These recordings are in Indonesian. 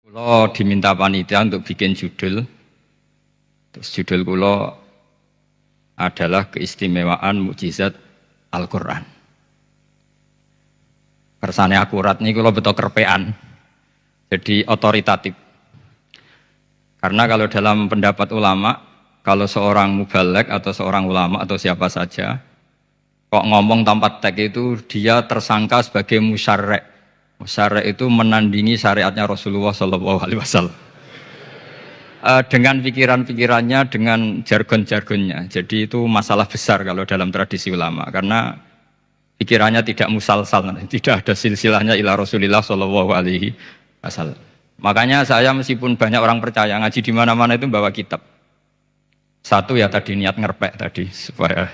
Kulo diminta panitia untuk bikin judul. Terus judul kulo adalah keistimewaan mukjizat Al-Quran. Kersane akurat nih kulo betul kerpean. Jadi otoritatif. Karena kalau dalam pendapat ulama, kalau seorang mubalek atau seorang ulama atau siapa saja kok ngomong tanpa teks itu dia tersangka sebagai musyarrek. Musyarrek itu menandingi syariatnya Rasulullah SAW. Dengan pikiran-pikirannya, dengan jargon-jargonnya. Jadi itu masalah besar kalau dalam tradisi ulama. Karena pikirannya tidak musalsal, tidak ada silsilahnya ila Rasulullah SAW. Makanya saya meskipun banyak orang percaya ngaji di mana-mana itu bawa kitab. Satu ya tadi niat ngerpek tadi supaya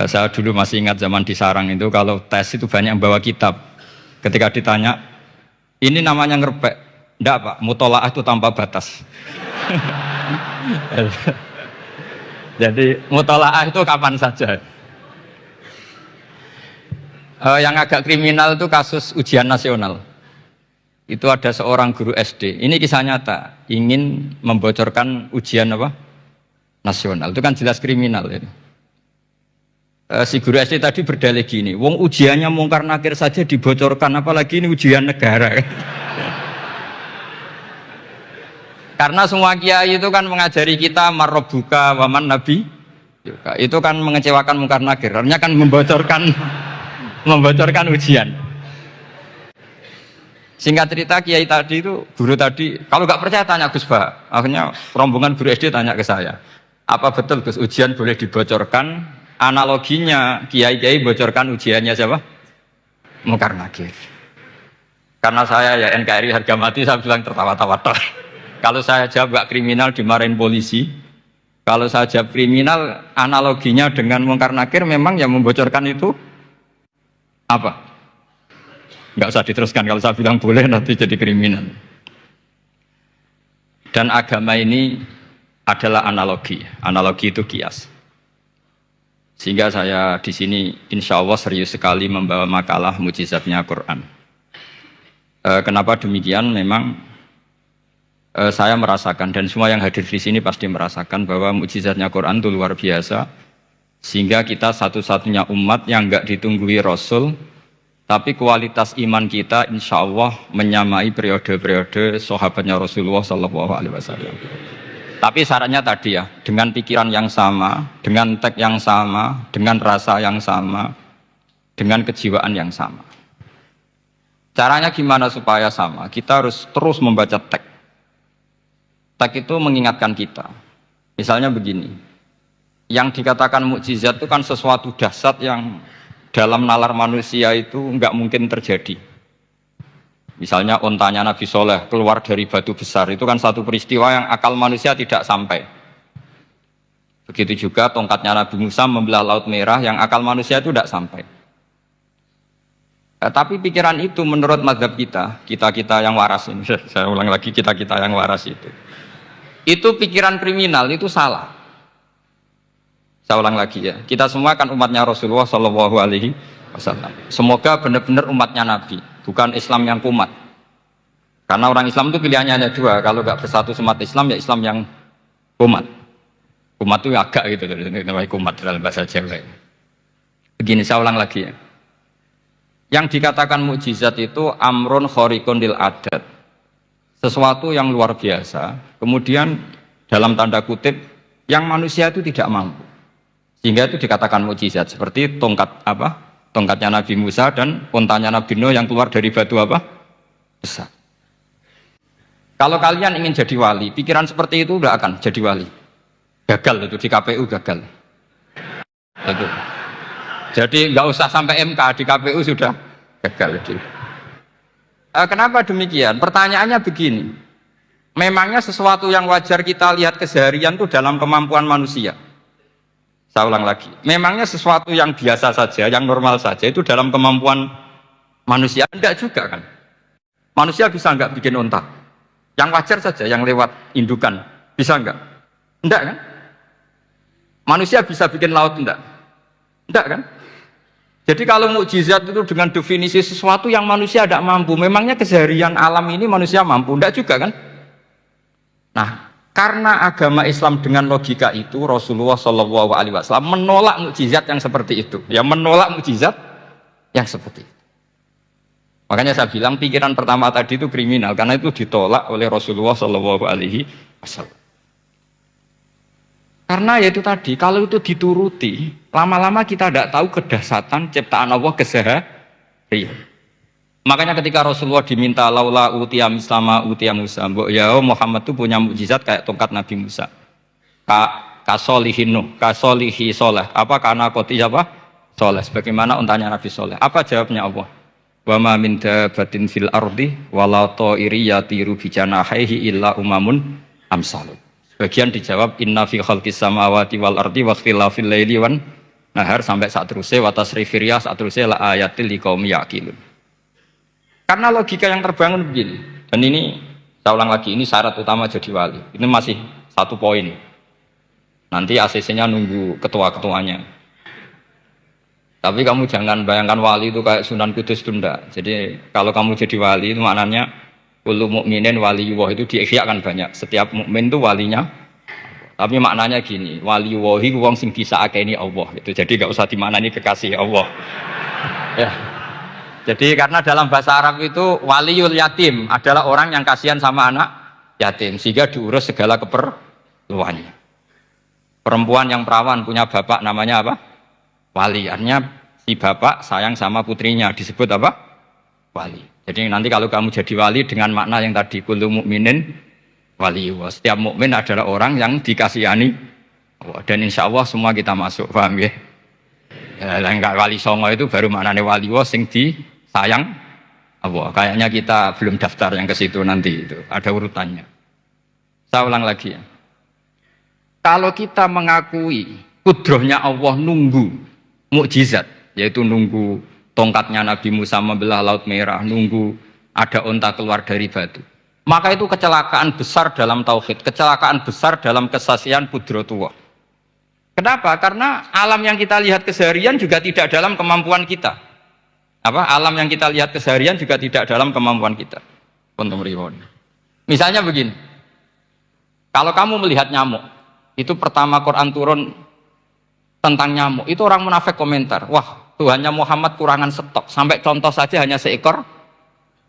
saya dulu masih ingat zaman di sarang itu kalau tes itu banyak yang bawa kitab. Ketika ditanya, ini namanya ngerpek? Enggak Pak, mutolaah itu tanpa batas. Jadi mutolaah itu kapan saja. Yang agak kriminal itu kasus ujian nasional. Itu ada seorang guru SD. Ini kisah nyata, ingin membocorkan ujian apa? Nasional. Itu kan jelas kriminal itu. Si guru SD tadi berdalih gini, wong ujiannya mungkar nakir saja dibocorkan, apalagi ini ujian negara. Karena semua kiai itu kan mengajari kita marrobuka waman nabi, itu kan mengecewakan mungkar nakir, artinya kan membocorkan ujian. Singkat cerita kiai tadi itu, guru tadi, kalau nggak percaya tanya Gus Bah. Akhirnya rombongan guru SD tanya ke saya, apa betul Gus ujian boleh dibocorkan? Analoginya kiai-kiai bocorkan ujiannya siapa? Mungkar nakir. Karena saya ya NKRI harga mati, saya bilang tertawa-tawa. Kalau saya jawab gak kriminal dimarahin polisi. Kalau saya jawab kriminal, analoginya dengan mungkar nakir memang yang membocorkan itu apa? Gak usah diteruskan, kalau saya bilang boleh nanti jadi kriminal. Dan agama ini adalah analogi. Analogi itu kias. Sehingga saya di sini insya Allah serius sekali membawa makalah mukjizatnya Quran. Kenapa demikian? Memang saya merasakan dan semua yang hadir di sini pasti merasakan bahwa mukjizatnya Quran itu luar biasa. Sehingga kita satu-satunya umat yang enggak ditunggui Rasul, tapi kualitas iman kita insya Allah menyamai periode-periode sahabatnya Rasulullah SAW. Tapi syaratnya tadi ya, dengan pikiran yang sama, dengan teks yang sama, dengan rasa yang sama, dengan kejiwaan yang sama. Caranya gimana supaya sama? Kita harus terus membaca teks. Teks itu mengingatkan kita. Misalnya begini, yang dikatakan mukjizat itu kan sesuatu dahsyat yang dalam nalar manusia itu nggak mungkin terjadi. Misalnya ontanya Nabi Soleh keluar dari batu besar, itu kan satu peristiwa yang akal manusia tidak sampai. Begitu juga tongkatnya Nabi Musa membelah Laut Merah, yang akal manusia itu tidak sampai. Tapi pikiran itu menurut mazhab kita yang waras ini, saya ulang lagi, kita yang waras itu pikiran kriminal, itu salah. Saya ulang lagi ya, kita semua kan umatnya Rasulullah SAW. Semoga benar-benar umatnya Nabi, bukan Islam yang kumat. Karena orang Islam itu pilihannya hanya dua, kalau nggak bersatu umat Islam ya Islam yang kumat. Kumat itu agak gitu, namanya kumat dalam bahasa Jawa. Begini, saya ulang lagi ya. Yang dikatakan mukjizat itu amrun khariqun lil adat, sesuatu yang luar biasa. Kemudian dalam tanda kutip yang manusia itu tidak mampu, sehingga itu dikatakan mukjizat. Seperti tongkatnya Nabi Musa dan untanya Nabi Nuh yang keluar dari batu apa? Besar. Kalau kalian ingin jadi wali, pikiran seperti itu tidak akan jadi wali. Gagal itu di KPU gagal. Itu. Jadi nggak usah sampai MK, di KPU sudah gagal. Kenapa demikian? Pertanyaannya begini. Memangnya sesuatu yang wajar kita lihat keseharian itu dalam kemampuan manusia? Saya ulang lagi, memangnya sesuatu yang biasa saja, yang normal saja itu dalam kemampuan manusia? Enggak juga kan. Manusia bisa enggak bikin unta? Yang wajar saja, yang lewat indukan, bisa enggak? Enggak kan? Manusia bisa bikin laut enggak? Enggak kan? Jadi kalau mukjizat itu dengan definisi sesuatu yang manusia tidak mampu, memangnya keseharian alam ini manusia mampu? Tidak juga kan? Nah, karena agama Islam dengan logika itu, Rasulullah SAW menolak mukjizat yang seperti itu. Ya, menolak mukjizat yang seperti itu. Makanya saya bilang pikiran pertama tadi itu kriminal, karena itu ditolak oleh Rasulullah SAW. Karena ya itu tadi, kalau itu dituruti, lama-lama kita tidak tahu kedahsyatan ciptaan Allah keseharian. Makanya ketika Rasulullah diminta laula utiya mislama utiya Musa, ya Muhammad itu punya mukjizat kayak tongkat Nabi Musa. Kasolihin Nuh, kasolihi soleh. Apa karena koti apa? Soleh. Sebagaimana untanya Nabi Soleh. Apa jawabnya Allah? Wa ma min dabatin fil ardi wala ta'iri yatiru bi janahihi illa umamun amsalun. Bagian dijawab inna fi khalqis samawati wal ardi wa ikhtilafil laili wan nahar sampai saat terusnya wa tasrifir riyah saat terusnya la ayatil liqaumi yaqilun. Karena logika yang terbangun begini. Dan ini saya ulang lagi, ini syarat utama jadi wali. Ini masih satu poin. Nanti ACC-nya nunggu ketua-ketuanya. Tapi kamu jangan bayangkan wali itu kayak Sunan Kudus tunda. Jadi kalau kamu jadi wali itu maknanya kullu mukminin waliyullah itu diikhyakan banyak. Setiap mukmin itu walinya. Tapi maknanya gini, waliyullahi wong sing disakeni Allah. Itu jadi enggak usah dimaknani kekasih Allah. Ya. Jadi karena dalam bahasa Arab itu waliyul yatim adalah orang yang kasihan sama anak yatim sehingga diurus segala keperluannya. Perempuan yang perawan punya bapak namanya apa? Wali. Artinya si bapak sayang sama putrinya disebut apa? Wali. Jadi nanti kalau kamu jadi wali dengan makna yang tadi kullu mukminin waliyullah. Setiap mukmin adalah orang yang dikasihani Allah. Dan insya Allah semua kita masuk, paham ya? Enggak wali songo itu baru maknanya waliyullah sing disayang Allah. Kayaknya kita belum daftar yang ke situ nanti itu. Ada urutannya. Saya ulang lagi ya. Kalau kita mengakui kudrohnya Allah nunggu mukjizat, yaitu nunggu tongkatnya Nabi Musa membelah Laut Merah, nunggu ada unta keluar dari batu. Maka itu kecelakaan besar dalam tauhid, kecelakaan besar dalam kesaksian Qudratullah. Kenapa? Karena alam yang kita lihat keseharian juga tidak dalam kemampuan kita. Alam yang kita lihat keseharian juga tidak dalam kemampuan kita. Misalnya begini, kalau kamu melihat nyamuk, itu pertama Quran turun tentang nyamuk, itu orang munafik komentar, wah Tuhannya Muhammad kurangan stok, sampai contoh saja hanya seekor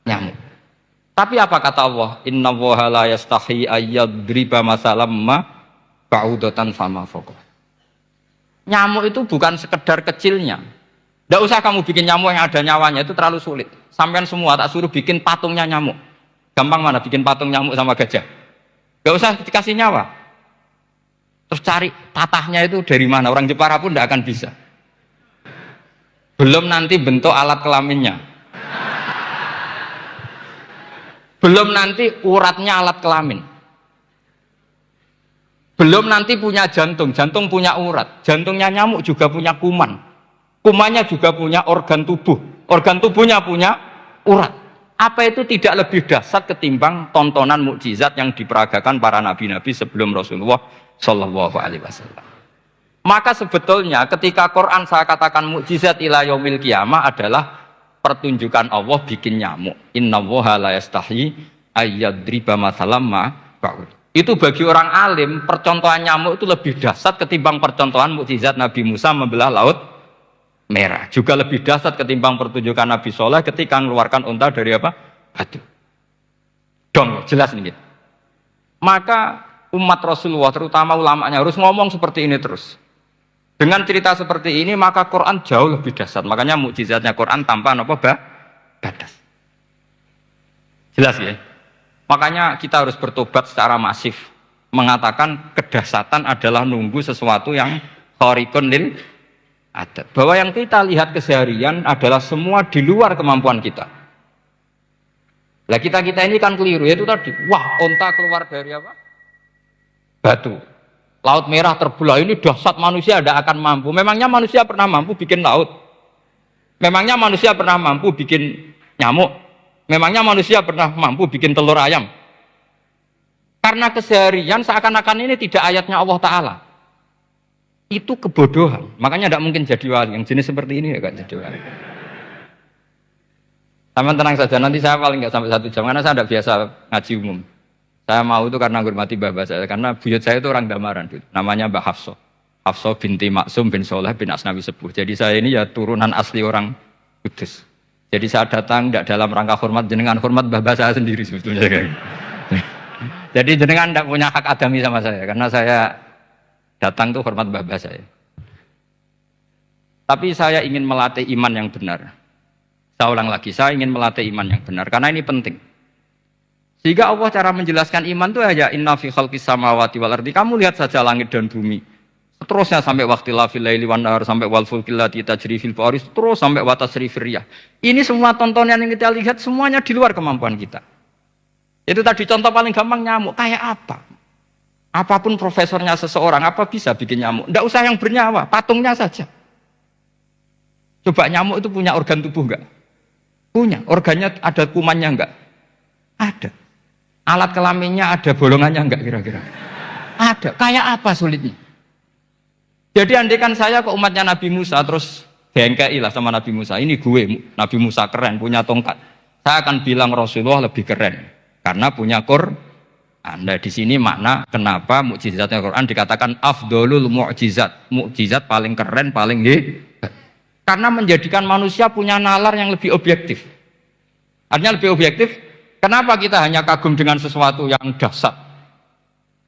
nyamuk. Tapi apa kata Allah? Inna Allaha la yastahi ayyadriba masalam ma ba'udatan fama fawqa. Nyamuk itu bukan sekedar kecilnya. Tidak usah kamu bikin nyamuk yang ada nyawanya, itu terlalu sulit. Sampai semua tak suruh bikin patungnya nyamuk. Gampang mana bikin patung nyamuk sama gajah? Tidak usah dikasih nyawa. Terus cari tatahnya itu dari mana? Orang Jepara pun tidak akan bisa. Belum nanti bentuk alat kelaminnya. Belum nanti uratnya alat kelamin. Belum nanti punya jantung, jantung punya urat. Jantungnya nyamuk juga punya kuman. Kumannya juga punya organ tubuh. Organ tubuhnya punya urat. Apa itu tidak lebih dahsyat ketimbang tontonan mukjizat yang diperagakan para nabi-nabi sebelum Rasulullah Shallallahu Alaihi Wasallam? Maka sebetulnya ketika Quran saya katakan mukjizat ila yaumil qiyamah adalah pertunjukan Allah bikin nyamuk. Innallaha la yastahi ayyadriba mathalam ma ba'ud. Itu bagi orang alim percontohan nyamuk itu lebih dahsyat ketimbang percontohan mukjizat Nabi Musa membelah Laut Merah. Juga lebih dahsyat ketimbang pertunjukan Nabi Soleh ketika mengeluarkan unta dari apa? Batu. Dong, jelas nih. Maka umat Rasulullah terutama ulamanya harus ngomong seperti ini terus. Dengan cerita seperti ini maka Quran jauh lebih dahsyat. Makanya mukjizatnya Quran tanpa apa batas. Jelas ya. Makanya kita harus bertobat secara masif, mengatakan kedahsyatan adalah nunggu sesuatu yang khariqun lil adat. Bahwa yang kita lihat keseharian adalah semua di luar kemampuan kita. Lah kita ini kan keliru, yaitu tadi, wah onta keluar dari apa? Batu. Laut Merah terbelah, ini dahsyat, manusia tidak akan mampu. Memangnya manusia pernah mampu bikin laut? Memangnya manusia pernah mampu bikin nyamuk? Memangnya manusia pernah mampu bikin telur ayam? Karena keseharian seakan-akan ini tidak ayatnya Allah Ta'ala. itu kebodohan. Makanya tidak mungkin jadi wali. Yang jenis seperti ini ya gak jadi wali. Sama tenang saja, nanti saya paling nggak sampai 1 jam karena saya tidak biasa ngaji umum. Saya mau itu karena hormati bapak saya, karena buyut saya itu orang Damaran, namanya Mbak Hafsah. Hafsah binti Maksum bin Soleh bin Asnawi Sepuh. Jadi saya ini ya turunan asli orang Kudus. Jadi saya datang tidak dalam rangka hormat jenengan, hormat bapak saya sendiri sebetulnya. Jadi jenengan tidak punya hak adami sama saya, karena saya datang tuh hormat bapak saya. Tapi saya ingin melatih iman yang benar. Saya ulang lagi, saya ingin melatih iman yang benar, karena ini penting. Sehingga Allah cara menjelaskan iman itu aja inna fi khalqis samawati wal ardi. Kamu lihat saja langit dan bumi. Seterusnya sampai waqtilafil laili wan nahar, sampai wal fulkil lati tajri fil bahri, terus sampai wa tasrifir riyah. Ini semua tontonan yang kita lihat semuanya di luar kemampuan kita. Itu tadi contoh paling gampang nyamuk, kayak apa? Apapun profesornya seseorang, apa bisa bikin nyamuk? Tidak usah yang bernyawa, patungnya saja. Coba nyamuk itu punya organ tubuh enggak? Punya. Organnya ada kumannya enggak? Ada. Alat kelaminnya ada bolongannya enggak kira-kira? Ada. Kayak apa sulitnya? Jadi andaikan saya ke umatnya Nabi Musa terus bengkei lah sama Nabi Musa. Ini gue, Nabi Musa keren, punya tongkat. Saya akan bilang Rasulullah lebih keren karena punya Quran. Anda di sini makna kenapa mukjizatnya Quran dikatakan afdolul mukjizat. Mukjizat paling keren, paling hebat. Karena menjadikan manusia punya nalar yang lebih objektif. Artinya lebih objektif, kenapa kita hanya kagum dengan sesuatu yang dahsyat?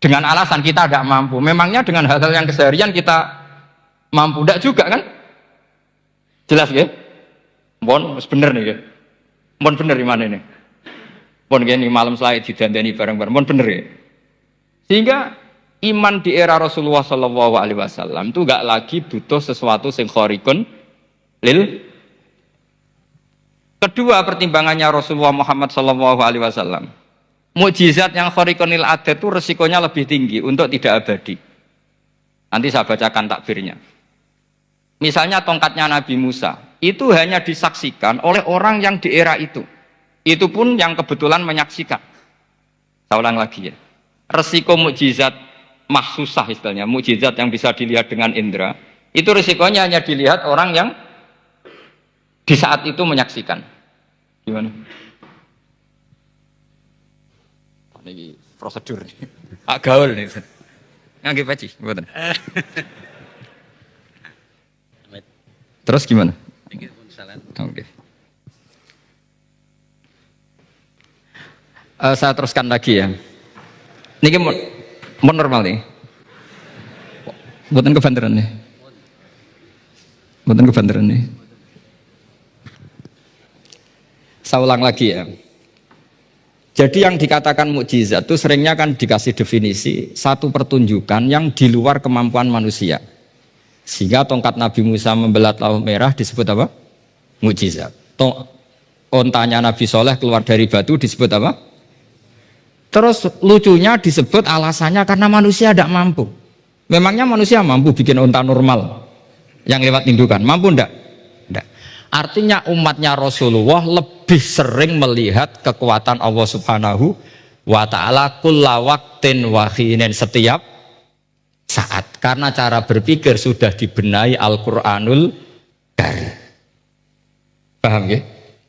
Dengan alasan kita tidak mampu. Memangnya dengan hal-hal yang keseharian kita mampu? Tidak juga kan? Jelas ya? Bon, bener nih ya? Bon bener di mana ini? Bon gini malam selai didandani bareng-bareng. Bon bener ya? Sehingga iman di era Rasulullah SAW itu gak lagi butuh sesuatu yang khariqun lil. Kedua pertimbangannya Rasulullah Muhammad SAW, mukjizat yang khariqunil adat itu resikonya lebih tinggi untuk tidak abadi. Nanti saya bacakan takbirnya. Misalnya tongkatnya Nabi Musa itu hanya disaksikan oleh orang yang di era itu pun yang kebetulan menyaksikan. Saya ulang lagi ya, resiko mukjizat mahsusah istilahnya, mukjizat yang bisa dilihat dengan indera, itu resikonya hanya dilihat orang yang di saat itu menyaksikan. Gimana? Ini prosedur nih. Gaul nih. Nggak peci, betul. Terus gimana? Oke. Saya teruskan lagi ya. Ini mau normal nih. Buatan kebanderan nih. Buatan kebanderan nih. Saya ulang lagi ya. Jadi yang dikatakan mukjizat itu seringnya kan dikasih definisi satu pertunjukan yang di luar kemampuan manusia. Sehingga tongkat Nabi Musa membelah Laut Merah disebut apa? Mukjizat. Ontanya Nabi Soleh keluar dari batu disebut apa? Terus lucunya disebut alasannya karena manusia tidak mampu. Memangnya manusia mampu bikin onta normal yang lewat indukan? Mampu enggak? Enggak. Artinya umatnya Rasulullah lebih sering melihat kekuatan Allah Subhanahu wa ta'ala kulla waqtin wa hinin, setiap saat, karena cara berpikir sudah dibenahi Al-Qur'anul Karim. Paham ya?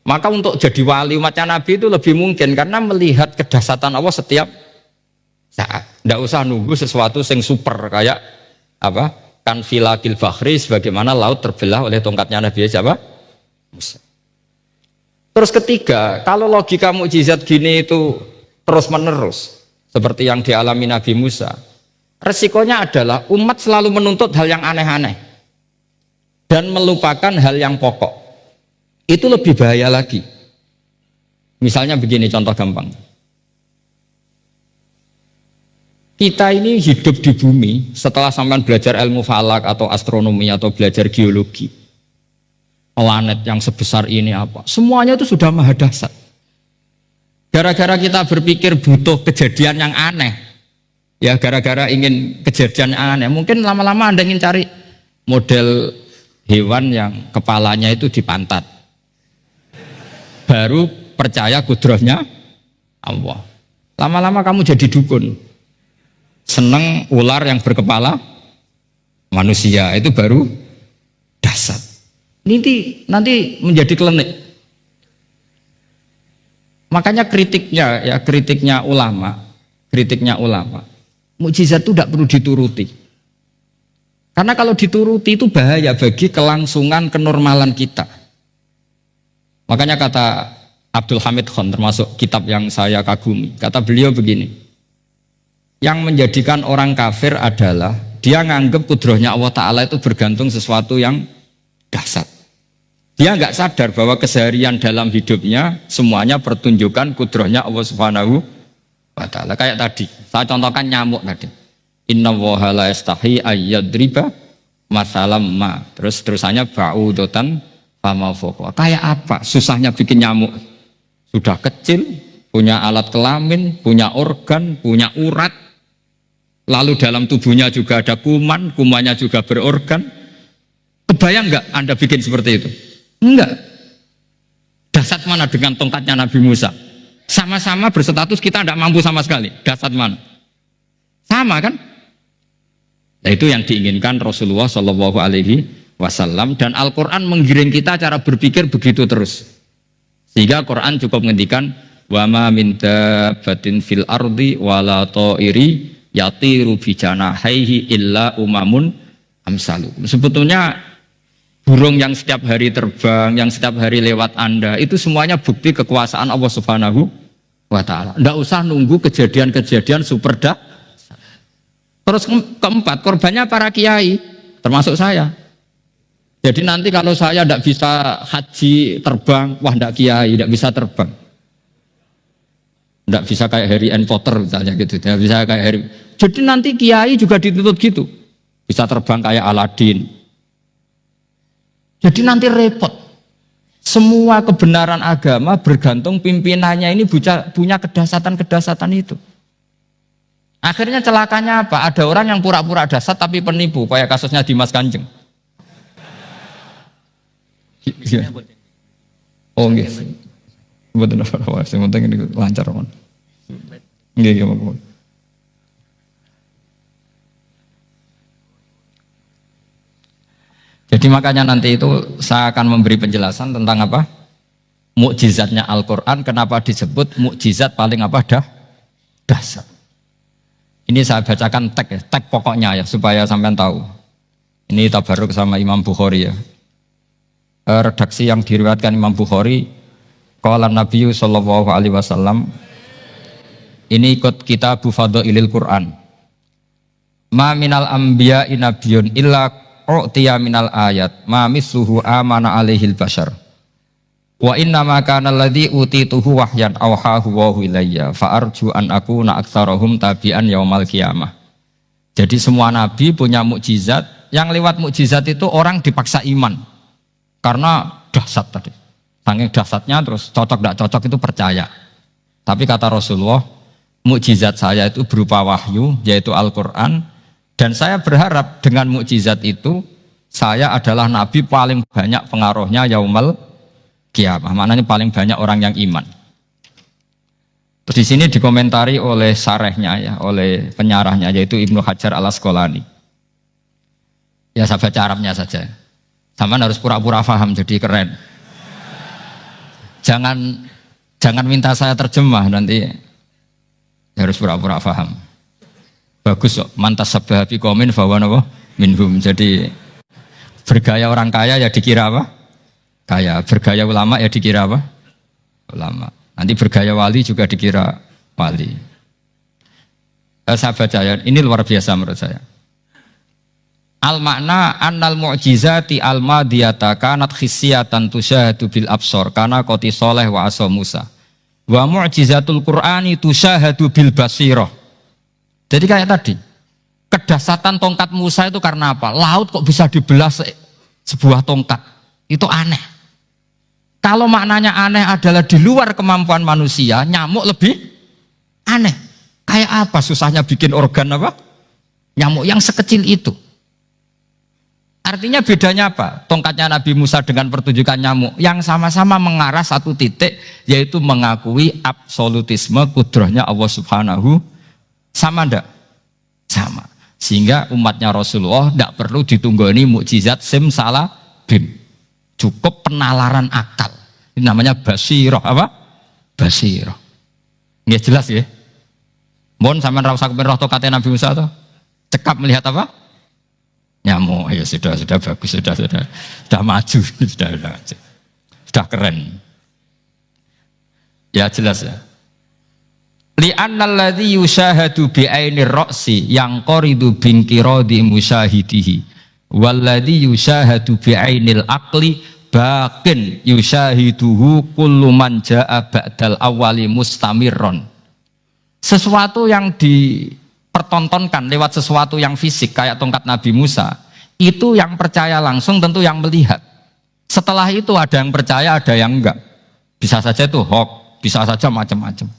Maka untuk jadi wali umatnya Nabi itu lebih mungkin karena melihat kedahsyatan Allah setiap saat. Tidak usah nunggu sesuatu yang super kayak apa? Kan filakil bakhri, sebagaimana laut terbelah oleh tongkatnya Nabi siapa? Musa. Terus ketiga, kalau logika mukjizat gini itu terus menerus seperti yang dialami Nabi Musa, resikonya adalah umat selalu menuntut hal yang aneh-aneh dan melupakan hal yang pokok. Itu lebih bahaya lagi. Misalnya begini contoh gampang. Kita ini hidup di bumi setelah sampean belajar ilmu falak atau astronomi atau belajar geologi. Planet yang sebesar ini apa? Semuanya itu sudah maha dahsyat. Gara-gara kita berpikir butuh kejadian yang aneh, ya gara-gara ingin kejadian yang aneh, mungkin lama-lama Anda ingin cari model hewan yang kepalanya itu di pantat, baru percaya kudrahnya Allah. Lama-lama kamu jadi dukun, seneng ular yang berkepala manusia, itu baru dasar. Nanti menjadi klinik. Makanya kritiknya ulama, mukjizat itu tidak perlu dituruti. Karena kalau dituruti itu bahaya bagi kelangsungan kenormalan kita. Makanya kata Abdul Hamid Khan, termasuk kitab yang saya kagumi, kata beliau begini, yang menjadikan orang kafir adalah dia nganggep kudrohnya Allah Ta'ala itu bergantung sesuatu yang dahsyat. Dia nggak sadar bahwa keseharian dalam hidupnya semuanya pertunjukan kudrohnya Allah Subhanahu wa Ta'ala. Kayak tadi, saya contohkan nyamuk tadi. Inna woha la yastahi ayyadriba masalam ma. Terusannya ba'udotan fama fokwa. Kayak apa susahnya bikin nyamuk? Sudah kecil, punya alat kelamin, punya organ, punya urat. Lalu dalam tubuhnya juga ada kuman, kumannya juga berorgan. Kebayang nggak Anda bikin seperti itu? Enggak. Dasar mana dengan tongkatnya Nabi Musa? Sama-sama berstatus kita tidak mampu sama sekali. Dasar mana? Sama kan? Nah, itu yang diinginkan Rasulullah Shallallahu Alaihi Wasallam, dan Al-Quran menggiring kita cara berpikir begitu terus. Sehingga Quran cukup menghentikan wa ma min dabbatin fil ardi wala ta'iri yatiru bi janahaihi illa umamun amsalu. Sebetulnya burung yang setiap hari terbang, yang setiap hari lewat Anda, itu semuanya bukti kekuasaan Allah Subhanahu wa Ta'ala. Tidak usah nunggu kejadian-kejadian super dah. Terus keempat, korbannya para kiai, termasuk saya. Jadi nanti kalau saya tidak bisa haji terbang, wah tidak kiai, tidak bisa terbang. Tidak bisa kayak Harry and Potter misalnya gitu, tidak bisa kayak Harry. Jadi nanti kiai juga dituntut gitu, bisa terbang kayak Aladin. Jadi nanti repot. Semua kebenaran agama bergantung pimpinannya ini punya kedasatan-kedasatan itu. Akhirnya celakanya apa? Ada orang yang pura-pura dasar tapi penipu, kayak kasusnya Dimas Kanjeng. Iya. Oh nggih. Mboten apa-apa, sing penting ini lancar mon. Nggih, nggih. Jadi makanya nanti itu saya akan memberi penjelasan tentang apa? Mukjizatnya Al-Qur'an, kenapa disebut mukjizat paling apa dasar. Ini saya bacakan tag pokoknya ya supaya sampean tahu. Ini tabaruk sama Imam Bukhari ya. Redaksi yang diriwayatkan Imam Bukhari, qala Nabi sallallahu alaihi wasallam, ini ikut kitab Fadhailil Quran. Ma minal anbiya'i nabiyyun illa u'tiya minal ayat ma misluhu amana alaihil bashar. Wa inna ma kana alladhi utituhu wahyan awhahu wa ilayya fa arju an akuna aktsarahum tabi'an yaumal qiyamah. Jadi semua nabi punya mukjizat, yang lewat mukjizat itu orang dipaksa iman. Karena dahsyat tadi. Saking dahsyatnya terus cocok tidak cocok itu percaya. Tapi kata Rasulullah, mukjizat saya itu berupa wahyu, yaitu Al-Qur'an, dan saya berharap dengan mukjizat itu saya adalah nabi paling banyak pengaruhnya yaumal qiyamah. Maknanya paling banyak orang yang iman. Terus di sini dikomentari oleh sarehnya ya, oleh penyarahnya yaitu Ibnu Hajar Al-Asqalani. Ya saya baca Arabnya saja. Sama harus pura-pura paham jadi keren. Jangan minta saya terjemah nanti harus pura-pura paham. Bagus kok, mantas sabda bi qaumin fa wa minhum. Jadi bergaya orang kaya ya dikira apa? Kaya. Bergaya ulama ya dikira apa? Ulama. Nanti bergaya wali juga dikira wali. Saya baca ya, ini luar biasa menurut saya. Al makna annal mu'jizati al madiyata kanat khissiyatan tusyahadu bil absor kana qoti soleh wa asa Musa wa mu'jizatul Qur'ani tusyahadu bil basirah. Jadi kayak tadi, kedasatan tongkat Musa itu karena apa? Laut kok bisa dibelah sebuah tongkat, itu aneh. Kalau maknanya aneh adalah di luar kemampuan manusia, nyamuk lebih aneh. Kayak apa susahnya bikin organ apa? Nyamuk yang sekecil itu. Artinya bedanya apa? Tongkatnya Nabi Musa dengan pertunjukan nyamuk yang sama-sama mengarah satu titik, yaitu mengakui absolutisme kudrahnya Allah Subhanahu. Sama enggak? Sama. Sehingga umatnya Rasulullah tidak perlu ditunggoni mukjizat simsalabim. Cukup penalaran akal. Ini namanya basirah apa? Basirah. Nggak jelas ya? Mohon sampean ra usah kepen roh tokate Nabi Musa toh. Cekap melihat apa? Nyamuk. Ya sudah bagus, sudah maju, sudah keren. Ya jelas ya. Li'annal ladzi yushahadu bi ainir ra'si yang qaridu binqiradi musyahidihi walladzi yushahadu bi ainil aqli baqin yushahiduhu kullu man jaa ba'dal awali mustamirron. Sesuatu yang dipertontonkan lewat sesuatu yang fisik kayak tongkat Nabi Musa, itu yang percaya langsung tentu yang melihat. Setelah itu ada yang percaya, ada yang enggak. Bisa saja itu hoax, bisa saja macam-macam.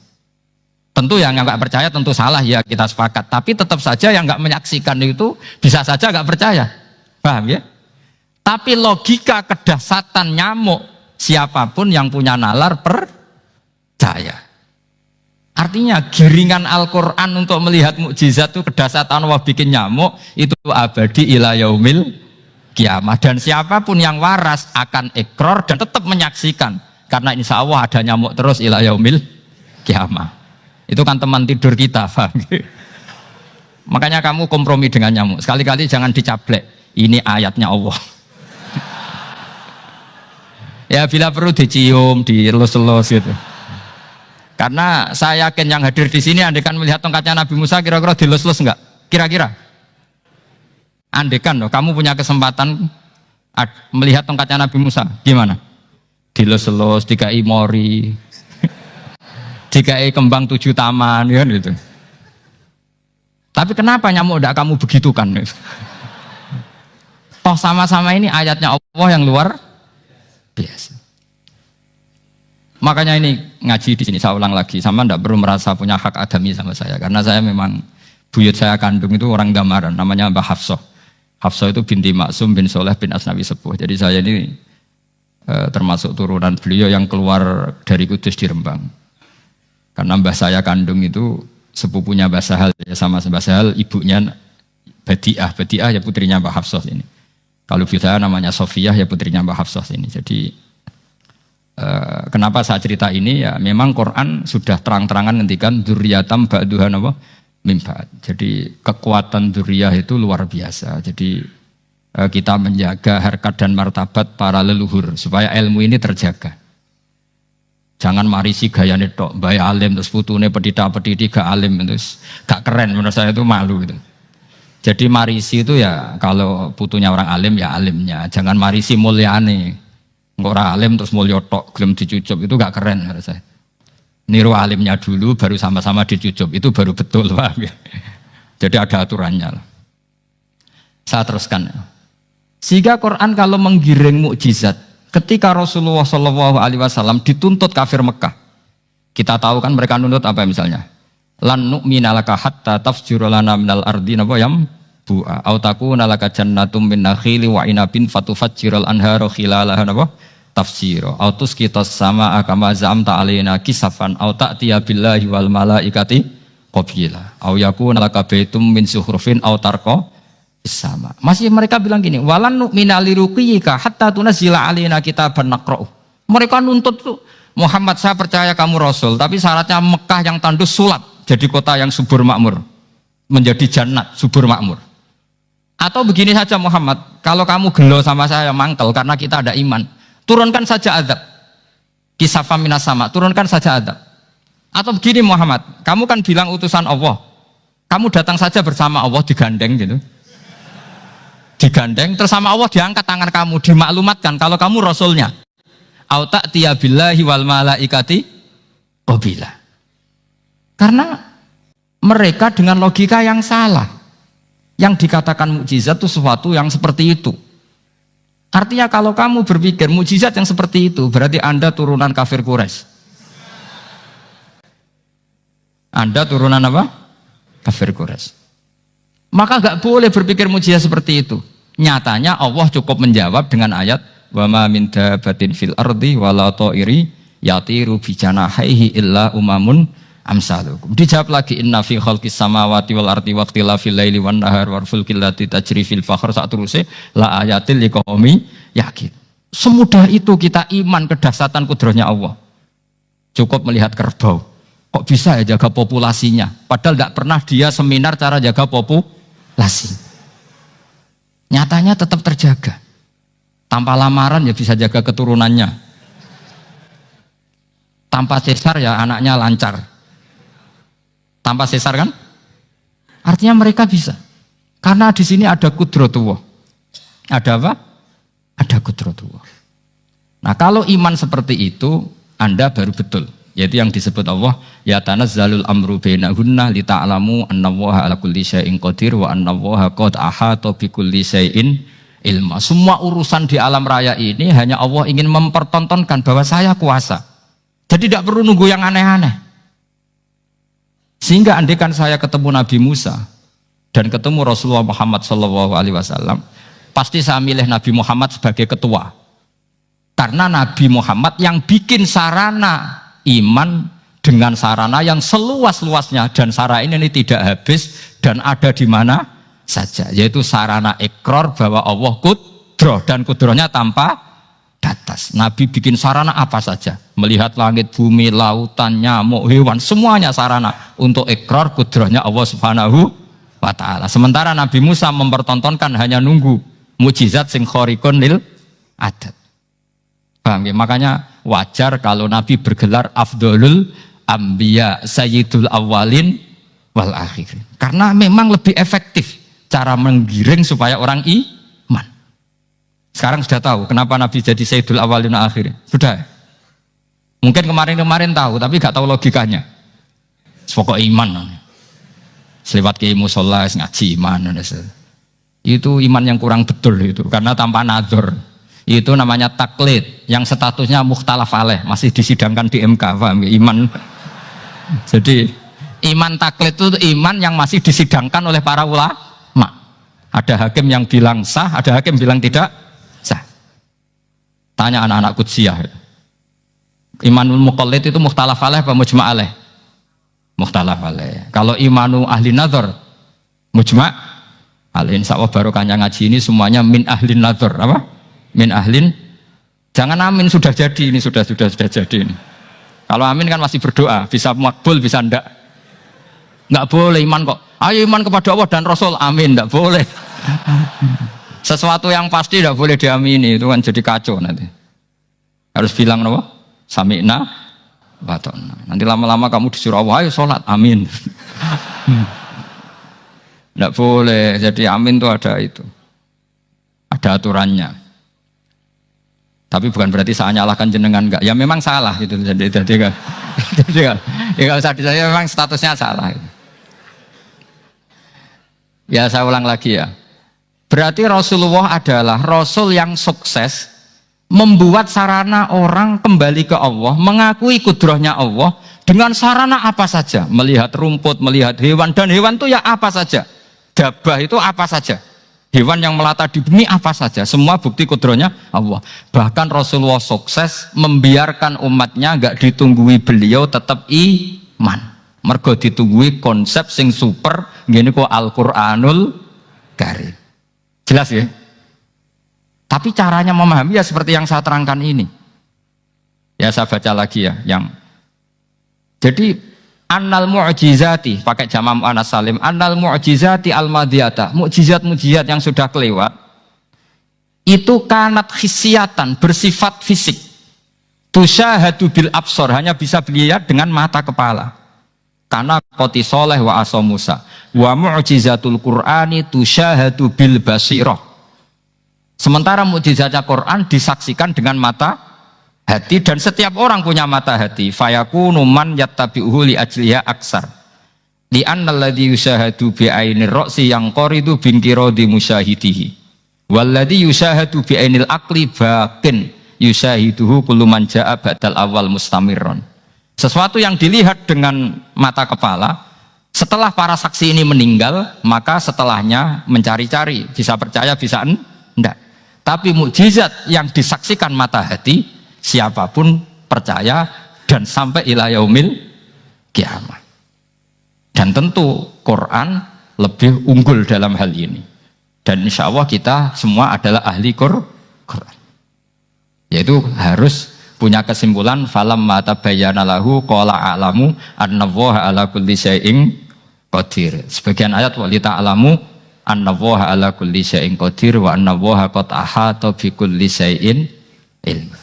Tentu yang nggak percaya tentu salah ya, kita sepakat. Tapi tetap saja yang nggak menyaksikan itu bisa saja nggak percaya, paham ya? Tapi logika kedahsatan nyamuk, siapapun yang punya nalar percaya. Artinya giringan Al-Quran untuk melihat mukjizat itu kedahsatan Allah bikin nyamuk itu abadi ila yaumil kiamah. Dan siapapun yang waras akan ikrar dan tetap menyaksikan, karena insya Allah ada nyamuk terus ila yaumil kiamah. Itu kan teman tidur kita, paham? Makanya kamu kompromi dengan nyamuk. Sekali-kali jangan dicaplek. Ini ayatnya Allah. Ya bila perlu dicium, dielus-elus gitu. Karena saya yakin yang hadir di sini andaikan melihat tongkatnya Nabi Musa kira-kira dilus-elus enggak? Kira-kira? Andaikan loh, kamu punya kesempatan melihat tongkatnya Nabi Musa, gimana? Dilus-elus, dikai mori, dikai kembang 7 taman, ya gitu. Tapi kenapa nyamuk tidak kamu begitukan? Toh sama-sama ini ayatnya Allah yang luar biasa. Makanya ini ngaji di sini saya ulang lagi, sama tidak perlu merasa punya hak adami sama saya, karena saya memang buyut saya kandung itu orang Gamaran, namanya Mbah Hafsah. Hafsah itu binti Maksum bin Soleh bin Asnawi Sepuh. Jadi saya ini termasuk turunan beliau yang keluar dari Kudus di Rembang. Karena mbah saya kandung itu sepupunya Mbah Sahal, ya sama Mbah Sahal, ibunya Badiah ya putrinya Mbah Hafsah ini. Kalau saya namanya Sofiyah ya putrinya Mbah Hafsah ini. Jadi kenapa saya cerita ini ya memang Quran sudah terang-terangan ngendikan dzurriyatam ba'duhan apa mimba. Jadi kekuatan dzurriyah itu luar biasa. Jadi kita menjaga harkat dan martabat para leluhur supaya ilmu ini terjaga. Jangan marisi gayane tok, bae alim terus putune pedita-pediti gak alim terus gak keren, menurut saya itu malu gitu. Jadi marisi itu ya kalau putunya orang alim ya alimnya, jangan marisi mulyane. Ora alim terus mulya tok gelem dicucup itu gak keren menurut saya. Niru alimnya dulu baru sama-sama dicucup itu baru betul, paham ya. Jadi ada aturannya. Saya teruskan. Sehingga Quran kalau menggiring mukjizat, ketika Rasulullah SAW dituntut kafir Mekah, kita tahu kan mereka nuntut apa misalnya? Lan nu'mina laka hatta tafjura lana minal ardi napa yam bu'a au takuna laka jannatum min nakhili wa inabin fatufajjiral anhara khilalaha napa tafsira au tusqitas samaa kama zamta alaina kisafan au ta'tiya billahi wal malaikati qabila au yakuna laka baitum min zuhrufin au tarqa sama. Masih mereka bilang gini, walan nu'mina liruqiyika hatta tunzila alaina kitaban naqra'u. Mereka nuntut tuh, Muhammad saya percaya kamu Rasul, tapi syaratnya Mekah yang tandus sulap, jadi kota yang subur makmur, menjadi jannat subur makmur. Atau begini saja Muhammad, kalau kamu gelo sama saya mangkel karena kita ada iman, turunkan saja azab. Kisafam minas sama, turunkan saja azab. Atau begini Muhammad, kamu kan bilang utusan Allah, kamu datang saja bersama Allah digandeng gitu. Digandeng terus sama Allah diangkat tangan kamu, dimaklumatkan kalau kamu rasulnya. Au ta'tiya billahi wal malaikati qabila. Karena mereka dengan logika yang salah. Yang dikatakan mukjizat itu sesuatu yang seperti itu. Artinya kalau kamu berpikir mukjizat yang seperti itu, berarti Anda turunan kafir Quraisy. Anda turunan apa? Kafir Quraisy. Maka gak boleh berpikir mukjizat seperti itu. Nyatanya Allah cukup menjawab dengan ayat wa ma min dabatin fil ardi wala ta'iri yatiru bi janahihi illa umamun amsalukum. Dijawab lagi inna fi khalqis samawati wal ardi wa ikhtilafil laili wan nahar wal fulkil lati tajri fil bahr sak teruse la ayatil liqaumi yakin. Semudah itu kita iman kedahsyatan kudrahnya Allah. Cukup melihat kerbau. Kok bisa ya jaga populasinya? Padahal tidak pernah dia seminar cara jaga populasi. Nyatanya tetap terjaga. Tanpa lamaran ya bisa jaga keturunannya. Tanpa sesar ya anaknya lancar. Tanpa sesar kan? Artinya mereka bisa. Karena di sini ada kudratullah. Ada apa? Ada kudratullah. Nah, kalau iman seperti itu, Anda baru betul. Yaitu yang disebut Allah, ya tanazzalul amru bainahunna lita'lamu annallaha ala kulli syai'in qadir wa annallaha qad ahata bi kulli syai'in ilma. Semua urusan di alam raya ini hanya Allah ingin mempertontonkan bahwa saya kuasa. Jadi tidak perlu nunggu yang aneh-aneh. Sehingga andaikan saya ketemu Nabi Musa dan ketemu Rasulullah Muhammad SAW, pasti saya milih Nabi Muhammad sebagai ketua. Karena Nabi Muhammad yang bikin sarana iman dengan sarana yang seluas-luasnya, dan sarana ini tidak habis dan ada di mana saja, yaitu sarana ikrar bahwa Allah kudroh dan kudrohnya tanpa batas. Nabi bikin sarana apa saja, melihat langit, bumi, lautan, nyamuk, hewan, semuanya sarana untuk ikrar kudrohnya Allah Subhanahu wa ta'ala. Sementara Nabi Musa mempertontonkan hanya nunggu mukjizat sing khariqun lil adat. Paham ya? Makanya wajar kalau Nabi bergelar Afdolul Ambiya Sayyidul Awwalin wal Akhirin. Karena memang lebih efektif cara menggiring supaya orang iman. Sekarang sudah tahu kenapa Nabi jadi Sayyidul Awwalin wal Akhirin? Sudah. Mungkin kemarin-kemarin tahu tapi gak tahu logikanya. Pokok iman. Selewat ke musola ngaji iman. Itu iman yang kurang betul itu, karena tanpa nadzor. Itu namanya taklid yang statusnya mukhtalaf alaih, masih disidangkan di MK, paham ya? Iman. Jadi iman taklid itu iman yang masih disidangkan oleh para ulama. Ada hakim yang bilang sah, ada hakim bilang tidak sah. Tanya anak-anak Qudsiyah. Imanul muqallid itu mukhtalaf alaih apa mujma' alaih? Mukhtalaf alaih. Kalau imanu ahli nadzar mujma' alaih. Insyaallah barokahnya ngaji ini semuanya min ahli nadzar, apa? Min ahlin, jangan amin sudah jadi, ini sudah jadi ini. Kalau amin kan masih berdoa, bisa makbul, bisa ndak boleh iman kok. Ayo iman kepada Allah dan Rasul, amin, ndak boleh. Sesuatu yang pasti ndak boleh diamini, itu kan jadi kacau nanti. Harus bilang apa? Sami'na wa ta'na. Nanti lama-lama kamu disuruh Allah, ayo sholat, amin. Ndak boleh, jadi amin itu ada itu. Ada aturannya. Tapi bukan berarti saya nyalahkan jenengan, enggak. Ya memang salah gitu. Jadi kan. Ya enggak usah disayang, memang statusnya salah. Gitu. Ya saya ulang lagi ya. Berarti Rasulullah adalah Rasul yang sukses membuat sarana orang kembali ke Allah, mengakui kudrohnya Allah dengan sarana apa saja. Melihat rumput, melihat hewan, dan hewan itu ya apa saja. Dabah itu apa saja. Hewan yang melata di bumi apa saja, semua bukti kudrohnya Allah. Bahkan Rasulullah sukses membiarkan umatnya enggak ditunggui beliau tetap iman. Mergo ditunggui konsep sing super, gini kok Al-Qur'anul Karim. Jelas ya? Tapi caranya memahami ya seperti yang saya terangkan ini. Ya saya baca lagi ya, yang jadi annal mu'jizati, pakai jama' mu'annas salim, annal mu'jizati al-madiyata, mukjizat-mukjizat yang sudah kelewat itu kanat khisiatan, bersifat fisik, tusyahadu bil absor, hanya bisa dilihat dengan mata kepala, karena qoti soleh wa aso Musa, wa mu'jizatul Qur'ani tusyahadu bil basirah. Sementara mukjizatnya Quran disaksikan dengan mata hati, dan setiap orang punya mata hati. Fayakunu man yattabi'uhu li ajliha aksar. Li annal ladzi yusyahadu bi ainir ra'si yang qaridu bin qiradi musyahidihi. Wal ladzi yusyahadu bi ainil aqli baqin yusyahiduhu kullu man jaa badal awal mustamirron. Sesuatu yang dilihat dengan mata kepala, setelah para saksi ini meninggal, maka setelahnya mencari-cari, bisa percaya bisa enggak. Tapi mukjizat yang disaksikan mata hati, siapapun percaya dan sampai ila yaumil kiamat. Dan tentu Quran lebih unggul dalam hal ini. Dan insya Allah kita semua adalah ahli Quran. Yaitu harus punya kesimpulan falamma tabayyana lahu qala a'lamu annallaha ala kulli syai'in qadir. Sebagian ayat wa lita'lamu annallaha ala kulli syai'in qadir wa annallaha qad ahata bi kulli syai'in ilm.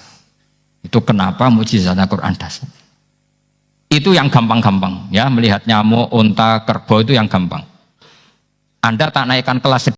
Itu kenapa mukjizatnya Quran dasar. Itu yang gampang-gampang ya, melihat nyamuk, unta, kerbau itu yang gampang. Anda tak naikkan kelas